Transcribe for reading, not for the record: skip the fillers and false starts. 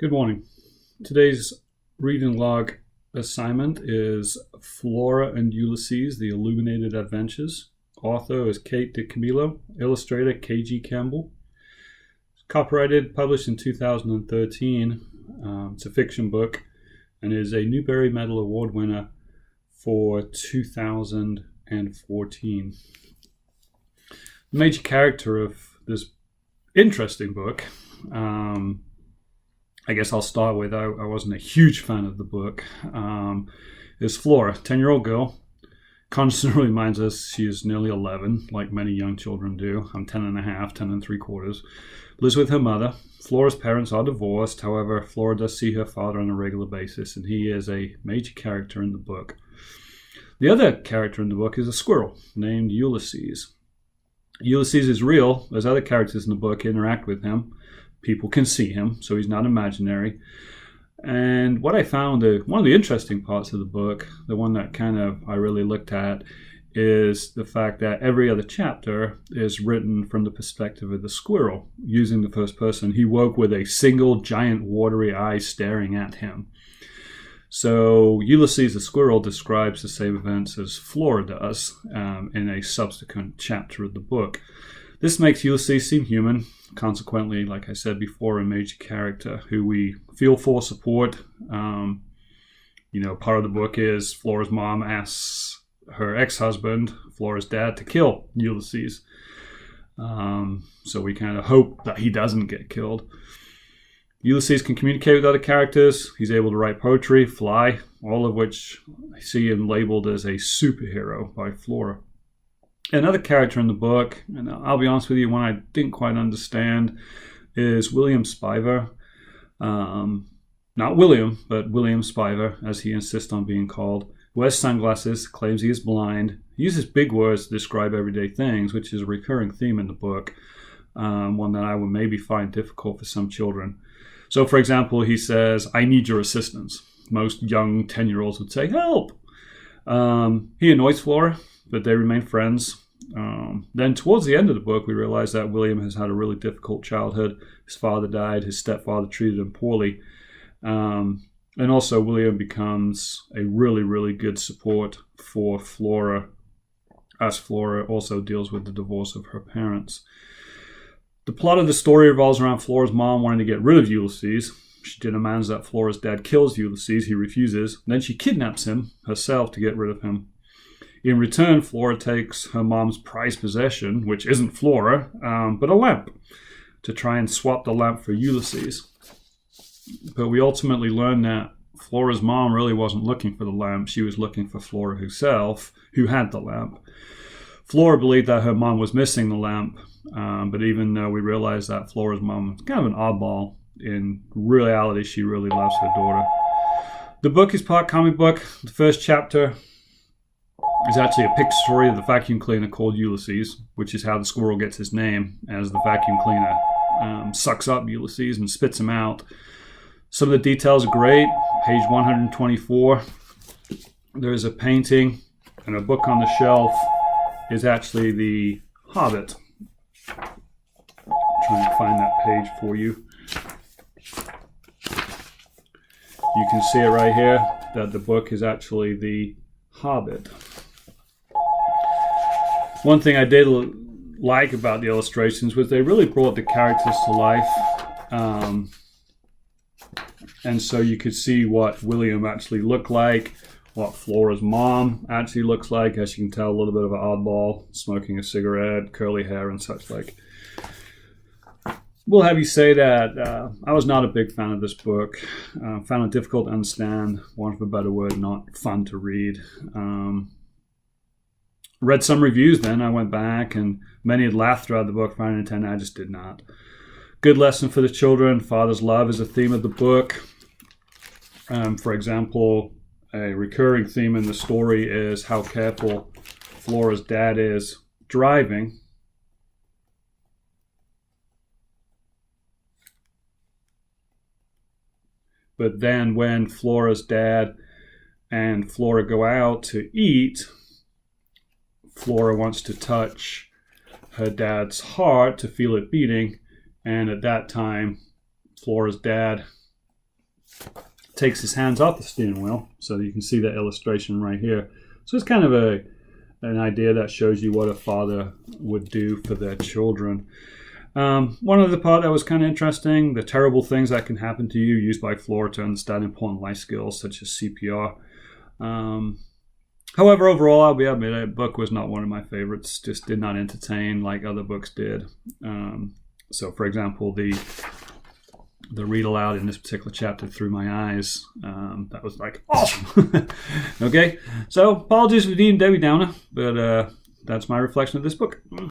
Good morning. Today's reading log assignment is Flora and Ulysses, The Illuminated Adventures. Author is Kate DiCamillo, illustrator K.G. Campbell. Copyrighted, published in 2013. It's a fiction book and is a Newbery Medal Award winner for 2014. The major character of this interesting book, I guess I'll start with, I wasn't a huge fan of the book, is Flora, 10-year-old girl. Constantly reminds us she is nearly 11, like many young children do. I'm 10 and a half, 10 and 3/4. Lives with her mother. Flora's parents are divorced. However, Flora does see her father on a regular basis, and he is a major character in the book. The other character in the book is a squirrel named Ulysses. Ulysses is real, as other characters in the book interact with him. People can see him, so he's not imaginary. And what I found, one of the interesting parts of the book, the one that I really looked at, is the fact that every other chapter is written from the perspective of the squirrel, using the first person. He woke with a single giant watery eye staring at him. So Ulysses the squirrel describes the same events as Flora does in a subsequent chapter of the book. This makes Ulysses seem human. Consequently, like I said before, a major character who we feel for, support. Part of the book is Flora's mom asks her ex-husband, Flora's dad, to kill Ulysses. So we kind of hope that he doesn't get killed. Ulysses can communicate with other characters. He's able to write poetry, fly, all of which I see him labeled as a superhero by Flora. Another character in the book, and I'll be honest with you, one I didn't quite understand, is William Spiver. Not William, but William Spiver, as he insists on being called. Wears sunglasses, claims he is blind. He uses big words to describe everyday things, which is a recurring theme in the book, one that I would maybe find difficult for some children. So, for example, he says, "I need your assistance." Most young 10-year-olds would say, "Help!" He annoys Flora, but they remain friends. Then towards the end of the book, we realize that William has had a really difficult childhood. His father died. His stepfather treated him poorly. And also William becomes a really, really good support for Flora, as Flora also deals with the divorce of her parents. The plot of the story revolves around Flora's mom wanting to get rid of Ulysses. She demands that Flora's dad kills Ulysses. He refuses. Then she kidnaps him herself to get rid of him. In return, Flora takes her mom's prized possession, which isn't Flora, but a lamp, to try and swap the lamp for Ulysses. But we ultimately learn that Flora's mom really wasn't looking for the lamp. She was looking for Flora herself, who had the lamp. Flora believed that her mom was missing the lamp, but even though we realize that Flora's mom is kind of an oddball, in reality, she really loves her daughter. The book is part comic book. The first chapter is actually a picture story of the vacuum cleaner called Ulysses, which is how the squirrel gets his name, as the vacuum cleaner sucks up Ulysses and spits him out. Some of the details are great. Page 124, there is a painting, and a book on the shelf is actually The Hobbit. Trying to find that page for you. You can see it right here, that the book is actually The Hobbit. One thing I did like about the illustrations was they really brought the characters to life. And so you could see what William actually looked like, what Flora's mom actually looks like. As you can tell, a little bit of an oddball, smoking a cigarette, curly hair and such like. We'll have you say that I was not a big fan of this book. Found it difficult to understand, want of a better word, not fun to read. Read some reviews then. I went back and many had laughed throughout the book, finding it 10. I just did not. Good lesson for the children. Father's love is a theme of the book. For example, a recurring theme in the story is how careful Flora's dad is driving. But then when Flora's dad and Flora go out to eat, Flora wants to touch her dad's heart to feel it beating, and at that time Flora's dad takes his hands off the steering wheel. So you can see that illustration right here. So it's kind of an idea that shows you what a father would do for their children. One other part that was kind of interesting, the terrible things that can happen to you, used by Flora to understand important life skills such as CPR. However, overall, I'll be admitted, the book was not one of my favorites, just did not entertain like other books did. So, for example, the read aloud in this particular chapter, Through My Eyes, that was like awesome. Okay, so apologies for being Debbie Downer, but that's my reflection of this book.